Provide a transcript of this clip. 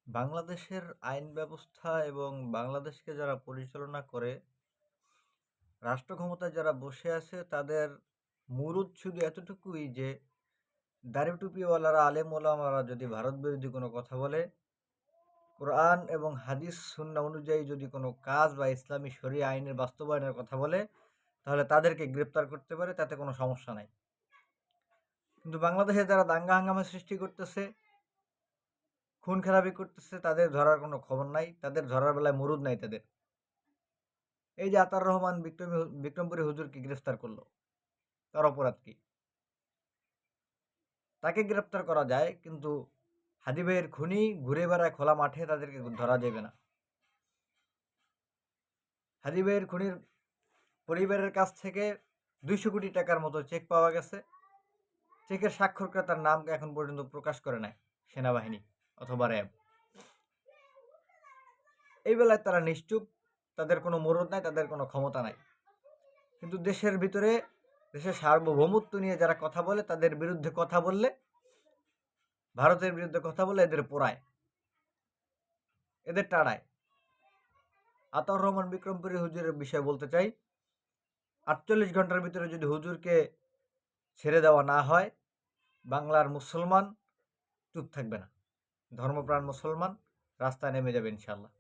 বাংলাদেশের আইন ব্যবস্থা এবং বাংলাদেশকে যারা পরিচালনা করে, রাষ্ট্র ক্ষমতায় যারা বসে আছে তাদের মুরুদ শুধু এতটুকুই যে দাড়ি টুপিওয়ালারা আলেম ওলামারা যদি ভারত বিরোধী কোনো কথা বলে, কোরআন এবং হাদিস সুন্নাহ অনুযায়ী যদি কোনো কাজ বা ইসলামী শরিয়া আইনের বাস্তবায়নের কথা বলে, তাহলে তাদেরকে গ্রেপ্তার করতে পারে, তাতে কোনো সমস্যা নাই। কিন্তু বাংলাদেশে যারা দাঙ্গা হাঙ্গামা সৃষ্টি করতেছে, খুন খারাপি করতেছে, তাদের ধরার কোনো খবর নাই, তাদের ধরার বেলায় মুরুদ নাই তাদের। এই যে আতার রহমান বিক্রমপুরী হুজুরকে গ্রেফতার করলো, তার অপরাধ কি? তাকে গ্রেফতার করা যায়, কিন্তু হাদি ভাইয়ের খুনি ঘুরে বেড়ায় খোলা মাঠে, তাদেরকে ধরা যাবে না। হাদি ভাইয়ের খুনির পরিবারের কাছ থেকে 200 কোটি টাকার মতো চেক পাওয়া গেছে। চেকের স্বাক্ষরকর্তার নাম এখন পর্যন্ত প্রকাশ করে নাই সেনাবাহিনী অথবা র্যাব। এই বেলায় তারা নিশ্চুপ, তাদের কোনো মরদ নাই, তাদের কোনো ক্ষমতা নাই। কিন্তু দেশের ভিতরে দেশের সার্বভৌমত্ব নিয়ে যারা কথা বলে, তাদের বিরুদ্ধে কথা বললে, ভারতের বিরুদ্ধে কথা বলে এদের পোড়ায়, এদের টাড়ায়। আতাউর রহমান বিক্রমপুরী হুজুরের বিষয়ে বলতে চাই, 48 ঘন্টার ভিতরে যদি হুজুরকে ছেড়ে দেওয়া না হয়, বাংলার মুসলমান চুপ থাকবে না। ধর্মপ্রাণ মুসলমান রাস্তায় নেমে যাবে ইনশাল্লাহ।